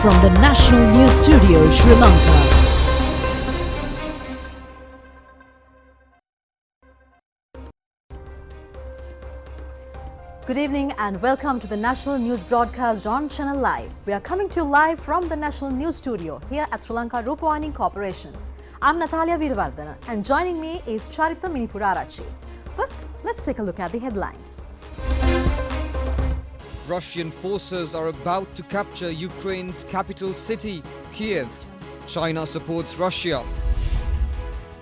from the National News Studio, Sri Lanka. Good evening and welcome to the National News broadcast on ChannelEye. We are coming to you live from the National News Studio here at ChannelEye Rupavahini Corporation. I'm Natalia Veervardhana and joining me is Charita Minipurarachi. First, let's take a look at the headlines. Russian forces are about to capture Ukraine's capital city, Kiev. China supports Russia.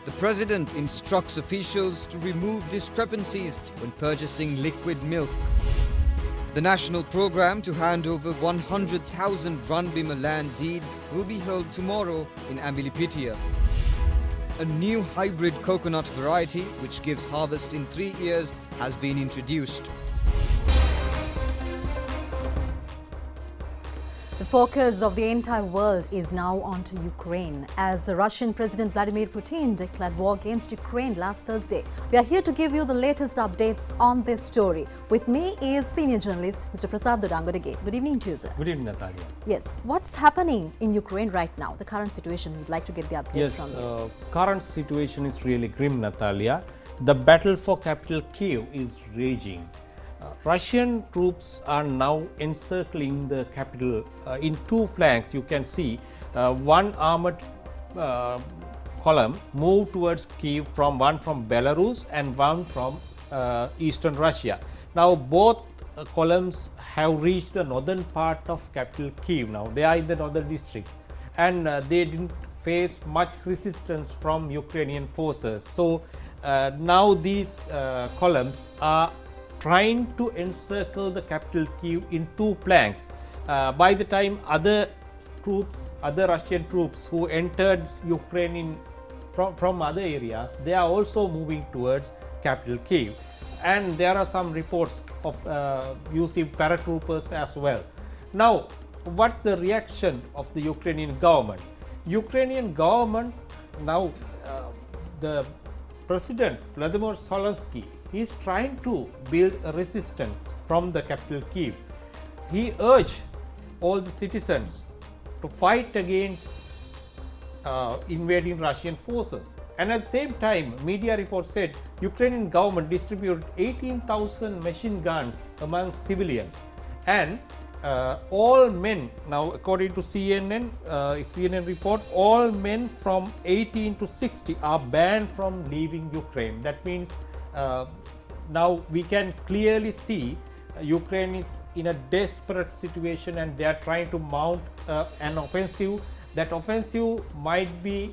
The president instructs officials to remove discrepancies when purchasing liquid milk. The national program to hand over 100,000 Ranbima land deeds will be held tomorrow in Ambilipitia. A new hybrid coconut variety, which gives harvest in 3 years, has been introduced. The focus of the entire world is now onto Ukraine as Russian President Vladimir Putin declared war against Ukraine last Thursday. We are here to give you the latest updates on this story. With me is senior journalist Mr. Prasad Dodangodage. Good evening to you, sir. Good evening, Natalia. Yes, what's happening in Ukraine right now? The current situation, we'd like to get the updates from you. Current situation is really grim, Natalia. The battle for capital Kiev is raging. Russian troops are now encircling the capital in two flanks. You can see one armored column move towards Kiev, one from Belarus and one from eastern Russia. Now both columns have reached the northern part of capital Kiev. Now they are in the northern district and they didn't face much resistance from Ukrainian forces. So now these columns are trying to encircle the capital Kiev in two flanks. By the time other Russian troops who entered Ukraine from other areas, they are also moving towards capital Kiev. And there are some reports of using paratroopers as well. Now, what's the reaction of the Ukrainian government? Ukrainian government now, the President Vladimir Zelensky, he is trying to build a resistance from the capital Kiev. He urged all the citizens to fight against invading Russian forces. And at the same time, media reports said Ukrainian government distributed 18,000 machine guns among civilians. And all men, now according to CNN report, all men from 18 to 60 are banned from leaving Ukraine. That means now we can clearly see Ukraine is in a desperate situation and they are trying to mount an offensive. That offensive might be,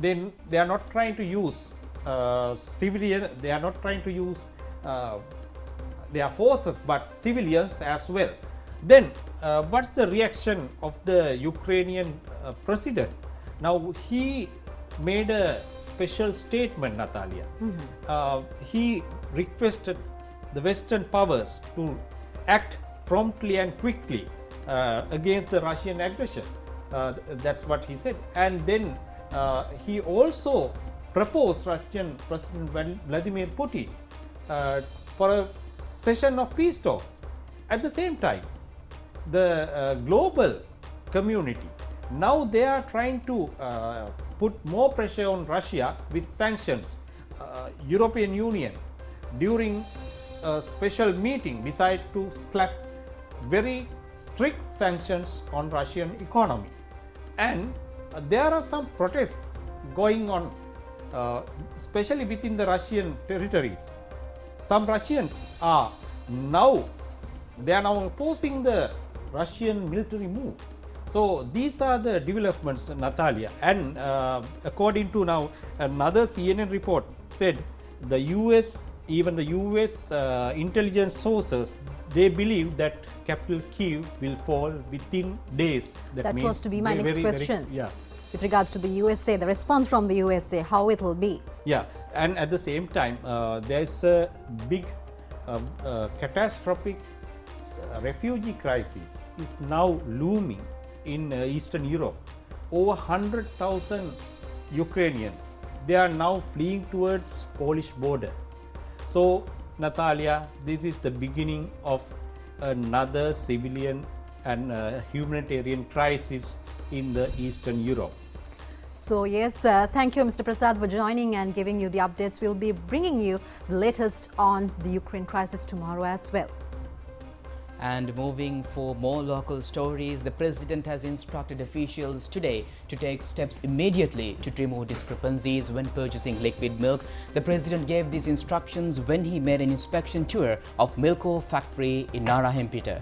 they are not trying to use civilian, they are not trying to use their forces, but civilians as well. Then what's the reaction of the Ukrainian president? Now he made a special statement, Natalia. He requested the Western powers to act promptly and quickly against the Russian aggression. That's what he said. And then he also proposed Russian President Vladimir Putin for a session of peace talks. At the same time, the global community, now they are trying to put more pressure on Russia with sanctions. European Union during a special meeting decided to slap very strict sanctions on Russian economy. And there are some protests going on, especially within the Russian territories. Some Russians are now opposing the Russian military move. So these are the developments, Natalia. And according to now another CNN report said the US, even the US intelligence sources, they believe that capital Kiev will fall within days. That was to be my next question. Yeah. With regards to the USA, the response from the USA, how it will be. Yeah, and at the same time, there is a big catastrophic refugee crisis is now looming in Eastern Europe. Over 100,000 Ukrainians, they are now fleeing towards Polish border. So Natalia, this is the beginning of another civilian and humanitarian crisis in the Eastern Europe. So yes, thank you Mr. Prasad for joining and giving you the updates. We'll be bringing you the latest on the Ukraine crisis tomorrow as well. And moving for more local stories, the President has instructed officials today to take steps immediately to remove discrepancies when purchasing liquid milk. The President gave these instructions when he made an inspection tour of Milko factory in Narahempita.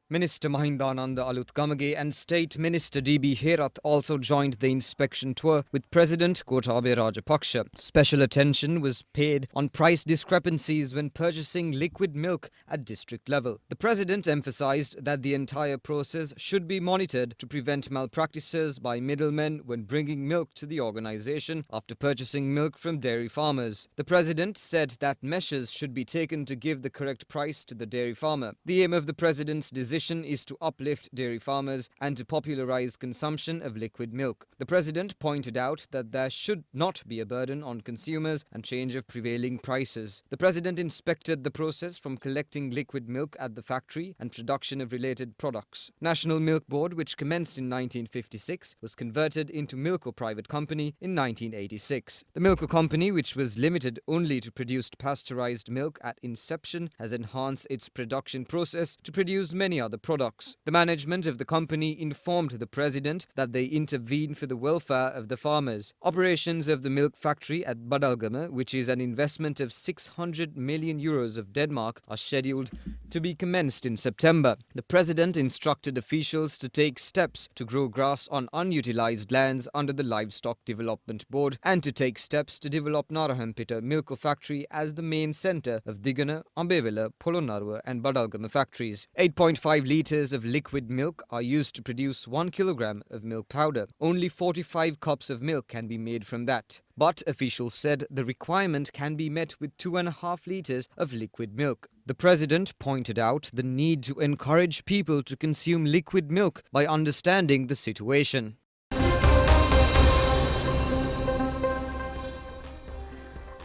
Minister Mahindananda Alutgamage and State Minister D.B. Herath also joined the inspection tour with President Gotabaya Rajapaksa. Special attention was paid on price discrepancies when purchasing liquid milk at district level. The President emphasized that the entire process should be monitored to prevent malpractices by middlemen when bringing milk to the organization after purchasing milk from dairy farmers. The President said that measures should be taken to give the correct price to the dairy farmer. The aim of the President's decision is to uplift dairy farmers and to popularize consumption of liquid milk. The President pointed out that there should not be a burden on consumers and change of prevailing prices. The President inspected the process from collecting liquid milk at the factory and production of related products. National Milk Board, which commenced in 1956, was converted into Milko Private Company in 1986. The Milko Company, which was limited only to produced pasteurized milk at inception, has enhanced its production process to produce many other products. The management of the company informed the President that they intervene for the welfare of the farmers. Operations of the milk factory at Badalgama, which is an investment of 600 million euros of Denmark, are scheduled to be commenced in September. The President instructed officials to take steps to grow grass on unutilized lands under the Livestock Development Board and to take steps to develop Narahempita Milko factory as the main center of Digana, Ambevela, Polonnaruwa and Badalgama factories. 8.5 litres of liquid milk are used to produce 1 kilogram of milk powder. Only 45 cups of milk can be made from that. But officials said the requirement can be met with 2.5 litres of liquid milk. The President pointed out the need to encourage people to consume liquid milk by understanding the situation.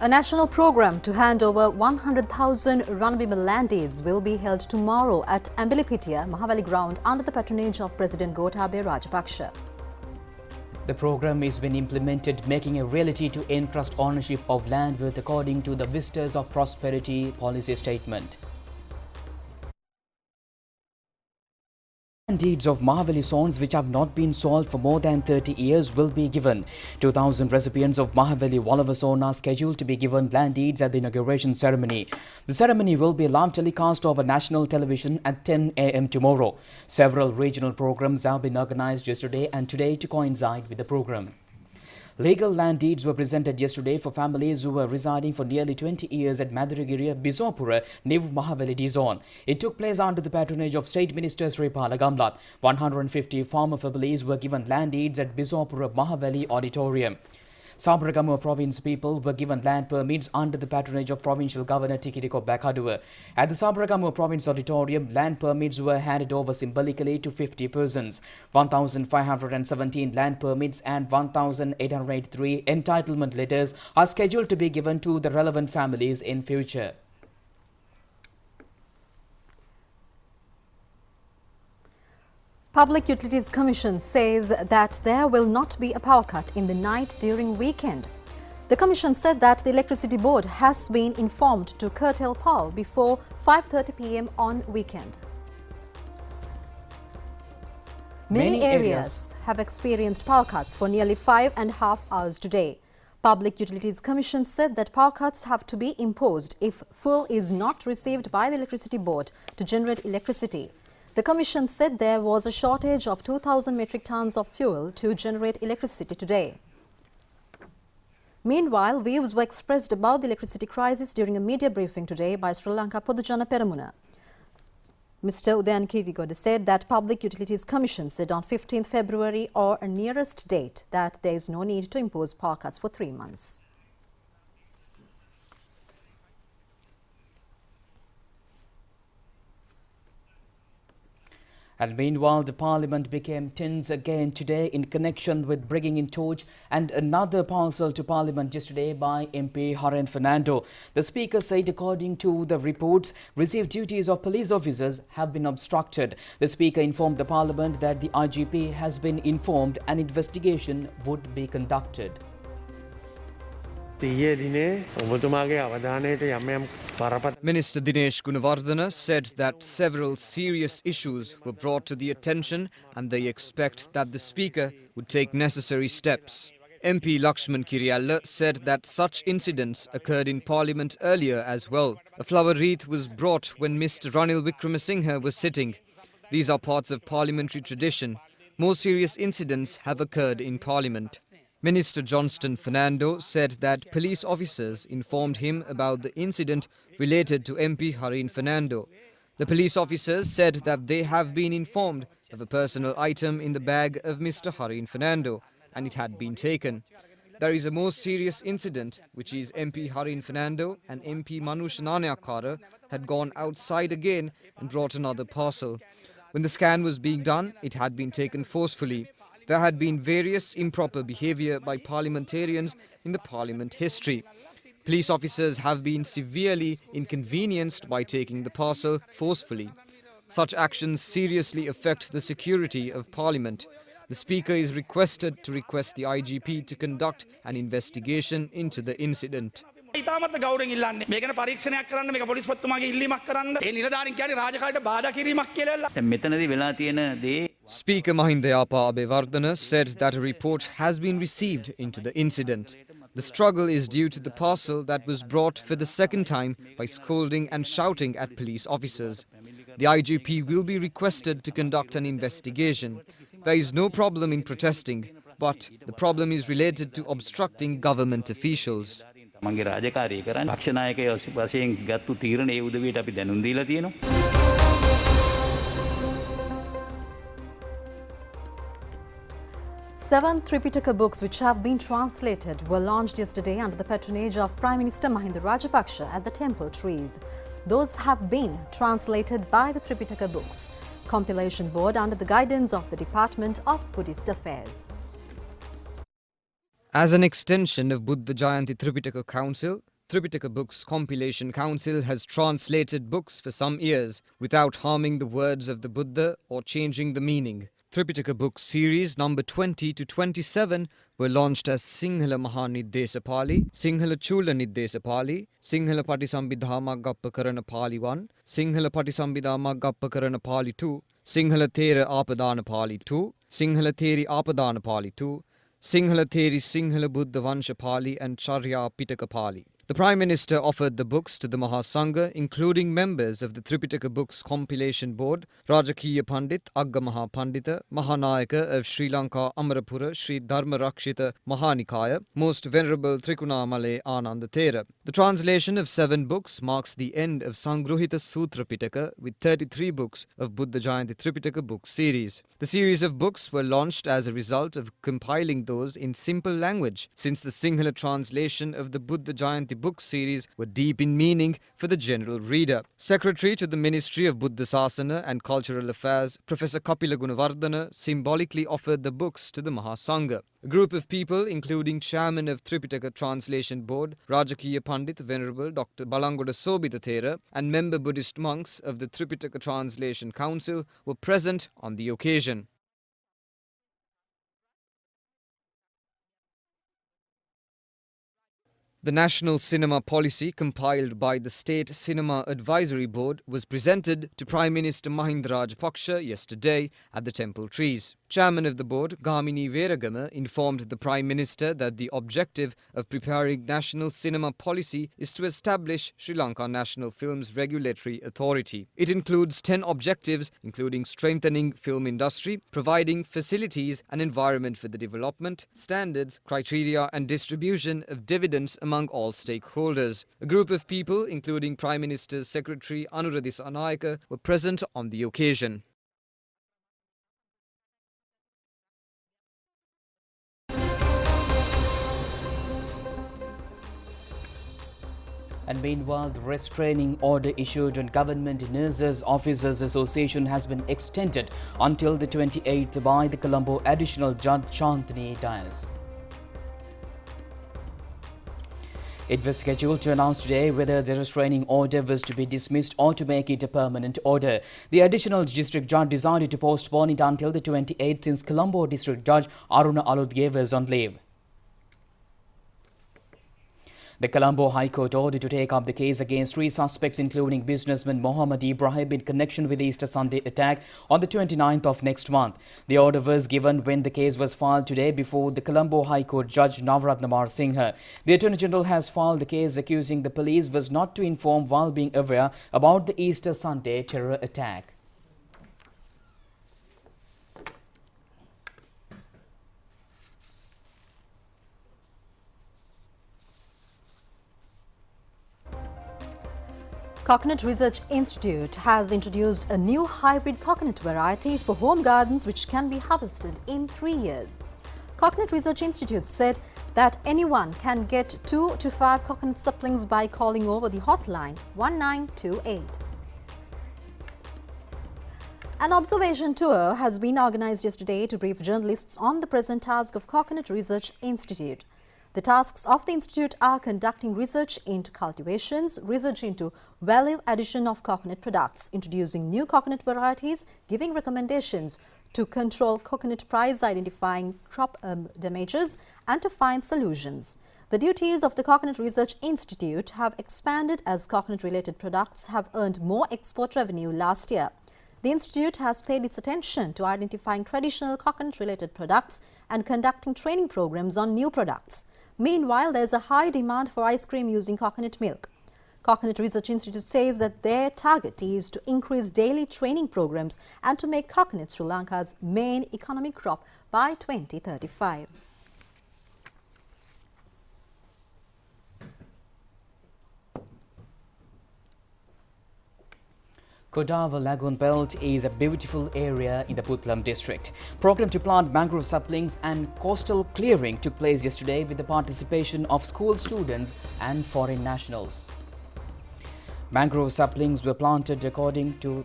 A national program to hand over 100,000 Ranabima land deeds will be held tomorrow at Ambelipitia, Mahavali ground under the patronage of President Gotabaya Rajapaksa. The program is being implemented, making a reality to entrust ownership of land worth according to the Vistas of Prosperity policy statement. Deeds of Mahavali zones which have not been solved for more than 30 years will be given. 2,000 recipients of Mahavali Walava zone are scheduled to be given land deeds at the inauguration ceremony. The ceremony will be live telecast over national television at 10 a.m. tomorrow. Several regional programs have been organized yesterday and today to coincide with the program. Legal land deeds were presented yesterday for families who were residing for nearly 20 years at Madhuragiri, Bizopura, Niv Mahavali zone. It took place under the patronage of State Minister Sripala Gamlat. 150 former families were given land deeds at Bizopura Mahavali Auditorium. Sabaragamuwa province people were given land permits under the patronage of Provincial Governor Tikiriko Bakaduwa. At the Sabaragamuwa province auditorium, land permits were handed over symbolically to 50 persons. 1,517 land permits and 1,803 entitlement letters are scheduled to be given to the relevant families in future. Public Utilities Commission says that there will not be a power cut in the night during weekend. The Commission said that the Electricity Board has been informed to curtail power before 5:30 p.m. on weekend. Many areas have experienced power cuts for nearly 5.5 hours today. Public Utilities Commission said that power cuts have to be imposed if fuel is not received by the Electricity Board to generate electricity. The Commission said there was a shortage of 2,000 metric tons of fuel to generate electricity today. Meanwhile, views were expressed about the electricity crisis during a media briefing today by Sri Lanka Podujana Peramuna. Mr. Udayan Kirigoda said that Public Utilities Commission said on 15th February or a nearest date that there is no need to impose power cuts for 3 months. And meanwhile, the parliament became tense again today in connection with bringing in torch and another parcel to parliament yesterday by MP Harin Fernando. The speaker said, according to the reports, received duties of police officers have been obstructed. The speaker informed the parliament that the IGP has been informed an investigation would be conducted. Minister Dinesh Gunawardena said that several serious issues were brought to the attention and they expect that the Speaker would take necessary steps. MP Lakshman Kiriyalla said that such incidents occurred in Parliament earlier as well. A flower wreath was brought when Mr. Ranil Wickremesinghe was sitting. These are parts of parliamentary tradition. More serious incidents have occurred in Parliament. Minister Johnston Fernando said that police officers informed him about the incident related to MP Harin Fernando. The police officers said that they have been informed of a personal item in the bag of Mr. Harin Fernando and it had been taken. There is a more serious incident, which is MP Harin Fernando and MP Manush Nanayakara had gone outside again and brought another parcel. When the scan was being done, it had been taken forcefully. There had been various improper behaviour by parliamentarians in the parliament history. Police officers have been severely inconvenienced by taking the parcel forcefully. Such actions seriously affect the security of parliament. The Speaker is requested to request the IGP to conduct an investigation into the incident. ඉතාමත් ගෞරවයෙන් ඉල්ලන්නේ මේකන පරීක්ෂණයක් කරන්න මේක police පොත්තුමාගේ ඉල්ලීමක් කරන්න ඒ නිලධාරීන් කියන්නේ රාජකාරියට බාධා කිරීමක් කියලා. දැන් මෙතනදී වෙලා තියෙන දේ Speaker Mahindayapa Abewardena said that a report has been received into the incident. The struggle is due to the parcel that was brought for the second time by scolding and shouting at police officers. The IGP will be requested to conduct an investigation. There is no problem in protesting, but the problem is related to obstructing government officials. තමන්ගේ රාජකාරිය කරන්නේ පක්ෂ නායකයෝ වශයෙන් ගත්තු තීරණ ඒ උදවියට අපි දැනුම් දීලා තියෙනවා. Seven Tripitaka books which have been translated were launched yesterday under the patronage of Prime Minister Mahinda Rajapaksa at the Temple Trees. Those have been translated by the Tripitaka Books Compilation Board under the guidance of the Department of Buddhist Affairs. As an extension of Buddha Jayanti Tripitaka Council, Tripitaka Books Compilation Council has translated books for some years without harming the words of the Buddha or changing the meaning. Tripitaka Books series number 20 to 27 were launched as Sinhala Mahanidesa Pali, Sinhala Chula Nidesa Pali, Sinhala Patisambidhama Gappakarana Pali 1, Sinhala Patisambidhama Gappakarana Pali 2, Sinhala Thera Apadana Pali 2, Sinhala Theri Apadana Pali 2, Sinhala Theri Sinhala Buddha Vansha Pali and Charya Pitaka Pali. The Prime Minister offered the books to the Mahasangha, including members of the Tripitaka Books Compilation Board, Rajakiya Pandit Agga Mahapandita, Mahanayaka of Sri Lanka Amarapura, Sri Dharma Rakshita Mahanikaya, Most Venerable Trikunamale Ananda Thera. The translation of 7 books marks the end of Sangruhita Sutra Pitaka with 33 books of Buddha Jayanti Tripitaka book series. The series of books were launched as a result of compiling those in simple language, since the Sinhala translation of the Buddha Jayanti book series were deep in meaning for the general reader. Secretary to the Ministry of Buddha Sasana and Cultural Affairs, Professor Kapila Gunawardena, symbolically offered the books to the Mahasangha. A group of people, including Chairman of Tripitaka Translation Board, Rajakiya Pandit Venerable Dr. Balangoda Sobita Thera, and member Buddhist monks of the Tripitaka Translation Council were present on the occasion. The National Cinema Policy compiled by the State Cinema Advisory Board was presented to Prime Minister Mahinda Rajapaksa yesterday at the Temple Trees. Chairman of the board, Gamini Veragama, informed the Prime Minister that the objective of preparing national cinema policy is to establish Sri Lanka National Films Regulatory Authority. It includes 10 objectives, including strengthening film industry, providing facilities and environment for the development, standards, criteria and distribution of dividends among all stakeholders. A group of people, including Prime Minister's Secretary Anuradha Dissanayake, were present on the occasion. And meanwhile, the restraining order issued on Government Nurses Officers Association has been extended until the 28th by the Colombo Additional Judge Shantini Dias. It was scheduled to announce today whether the restraining order was to be dismissed or to make it a permanent order. The additional district judge decided to postpone it until the 28th since Colombo District Judge Aruna Aludge was on leave. The Colombo High Court ordered to take up the case against 3 suspects including businessman Mohammed Ibrahim in connection with the Easter Sunday attack on the 29th of next month. The order was given when the case was filed today before the Colombo High Court Judge Navratnamar Singha. The Attorney General has filed the case accusing the police was not to inform while being aware about the Easter Sunday terror attack. Coconut Research Institute has introduced a new hybrid coconut variety for home gardens which can be harvested in 3 years. Coconut Research Institute said that anyone can get 2 to 5 coconut saplings by calling over the hotline 1928. An observation tour has been organized yesterday to brief journalists on the present task of Coconut Research Institute. The tasks of the institute are conducting research into cultivations, research into value addition of coconut products, introducing new coconut varieties, giving recommendations to control coconut price, identifying crop damages, and to find solutions. The duties of the Coconut Research Institute have expanded as coconut-related products have earned more export revenue last year. The institute has paid its attention to identifying traditional coconut-related products and conducting training programs on new products. Meanwhile, there is a high demand for ice cream using coconut milk. Coconut Research Institute says that their target is to increase daily training programs and to make coconut Sri Lanka's main economic crop by 2035. Kodava Lagoon Belt is a beautiful area in the Puttalam district. Program to plant mangrove saplings and coastal clearing took place yesterday with the participation of school students and foreign nationals. Mangrove saplings were planted according to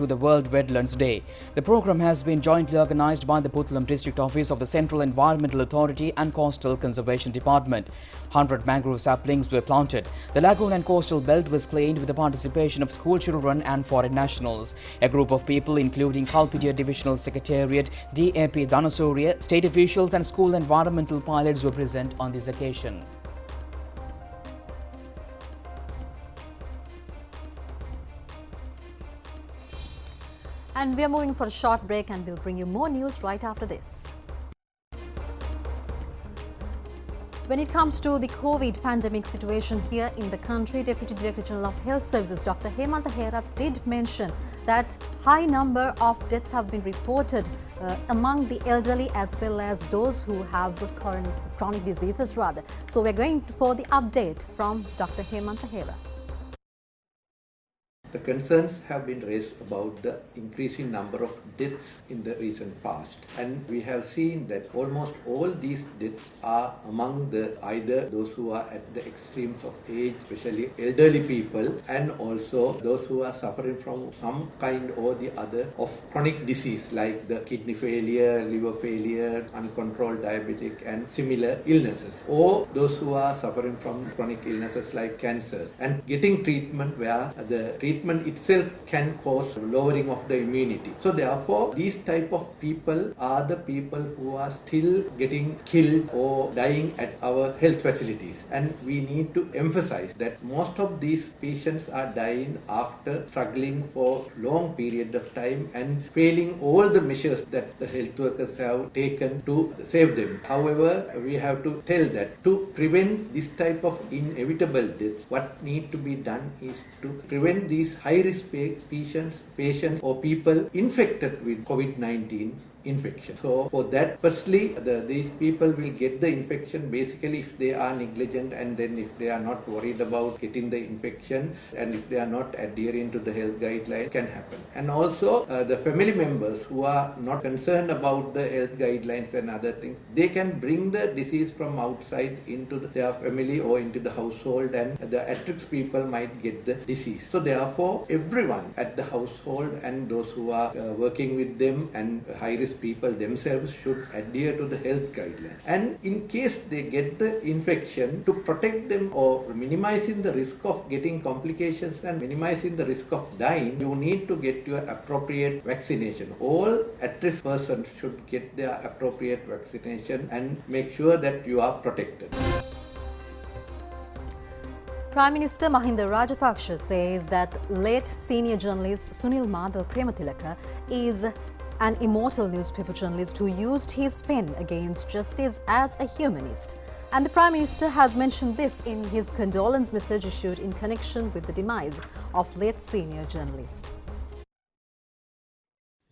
the World Wetlands Day. The program has been jointly organized by the Puttalam District Office of the Central Environmental Authority and Coastal Conservation Department. 100 mangrove saplings were planted. The lagoon and coastal belt was cleaned with the participation of school children and foreign nationals. A group of people including Kalpitia Divisional Secretariat, DAP Dhanasuriya, state officials and school environmental pilots were present on this occasion. And we are moving for a short break and we'll bring you more news right after this. When it comes to the COVID pandemic situation here in the country, Deputy Director General of Health Services Dr. Hemantha Herath did mention that high number of deaths have been reported among the elderly as well as those who have chronic diseases rather. So we're going for the update from Dr. Hemantha Herath. The concerns have been raised about the increasing number of deaths in the recent past, and we have seen that almost all these deaths are among either those who are at the extremes of age, especially elderly people, and also those who are suffering from some kind or the other of chronic disease like the kidney failure, liver failure, uncontrolled diabetic and similar illnesses, or those who are suffering from chronic illnesses like cancers and getting treatment where the treatment itself can cause lowering of the immunity. So therefore, these type of people are the people who are still getting killed or dying at our health facilities. And we need to emphasize that most of these patients are dying after struggling for long period of time and failing all the measures that the health workers have taken to save them. However, we have to tell that to prevent this type of inevitable deaths, what need to be done is to prevent these these high-risk patients or people infected with COVID-19 infection. So for that, firstly, these people will get the infection basically if they are negligent, and then if they are not worried about getting the infection, and if they are not adhering to the health guidelines, can happen. And also the family members who are not concerned about the health guidelines and other things, they can bring the disease from outside into their family or into the household, and the at-risk people might get the disease. So therefore, everyone at the household and those who are working with them and high-risk people themselves should adhere to the health guidelines. And in case they get the infection, to protect them or minimizing the risk of getting complications and minimizing the risk of dying, you need to get your appropriate vaccination. All at-risk persons should get their appropriate vaccination and make sure that you are protected. Prime Minister Mahinda Rajapaksa says that late senior journalist Sunil Madhav Prematilaka is an immortal newspaper journalist who used his pen against justice as a humanist. And the Prime Minister has mentioned this in his condolence message issued in connection with the demise of late senior journalist.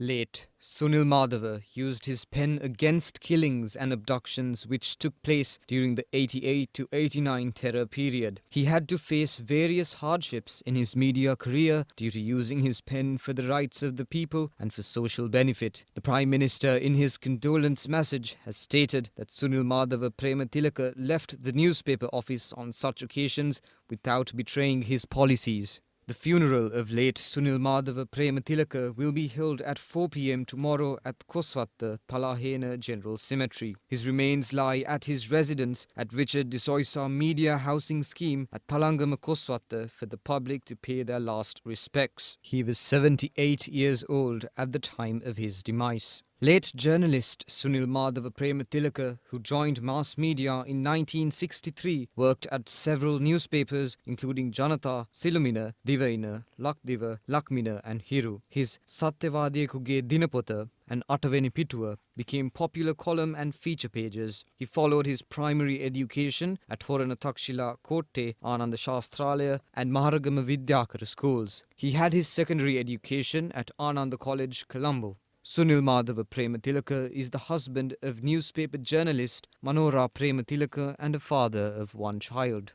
Late Sunil Madhava used his pen against killings and abductions which took place during the 88 to 89 terror period. He had to face various hardships in his media career due to using his pen for the rights of the people and for social benefit. The Prime Minister in his condolence message has stated that Sunil Madhava Prematilaka left the newspaper office on such occasions without betraying his policies. The funeral of late Sunil Madhava Prematilaka will be held at 4 p.m. tomorrow at Koswatta, Talahena General Cemetery. His remains lie at his residence at Richard D'Soisa Media Housing Scheme at Talangama, Koswatta for the public to pay their last respects. He was 78 years old at the time of his demise. Late journalist Sunil Madhava Prematilaka, who joined mass media in 1963, worked at several newspapers including Janata, Silumina, Divaina, Lakdiva, Lakmina and Hiru. His Satyavadiyekuge Dinapota and Ataveni Pituva became popular column and feature pages. He followed his primary education at Horana Takshila Kotte, Ananda Shastralaya and Maharagama Vidyakara schools. He had his secondary education at Ananda College, Colombo. Sunil Madhava Prematilaka is the husband of newspaper journalist Manora Prematilaka and a father of one child.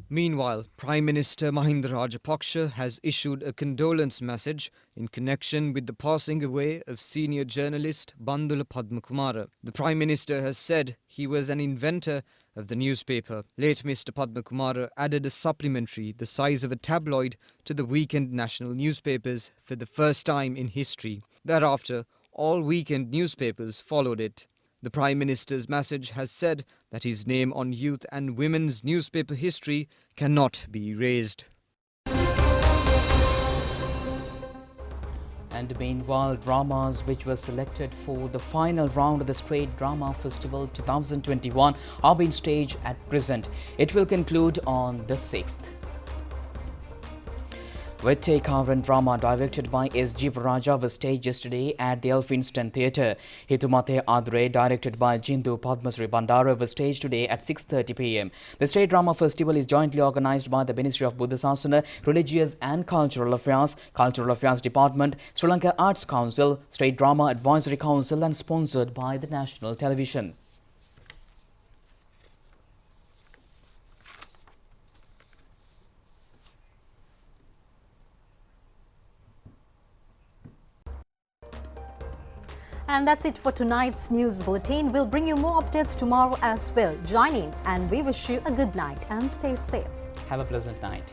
Meanwhile, Prime Minister Mahinda Rajapaksa has issued a condolence message in connection with the passing away of senior journalist Bandula Padmakumara. The Prime Minister has said he was an inventor of the newspaper. Late Mr. Padmakumara added a supplementary the size of a tabloid to the weekend national newspapers for the first time in history. Thereafter, all weekend newspapers followed it. The Prime Minister's message has said that his name on youth and women's newspaper history cannot be erased. And meanwhile, dramas which were selected for the final round of the Strait Drama Festival 2021 are being staged at present. It will conclude on the 6th. Vette Karan drama directed by S.G. Varaja was staged yesterday at the Elphinstone Theatre. Hitumate Adre, directed by Jindu Padmasri Bandara, was staged today at 6:30 p.m. The State Drama Festival is jointly organised by the Ministry of Buddhasasana, Religious and Cultural Affairs Department, Sri Lanka Arts Council, State Drama Advisory Council and sponsored by the National Television. And that's it for tonight's news bulletin. We'll bring you more updates tomorrow as well. Join in and we wish you a good night and stay safe. Have a pleasant night.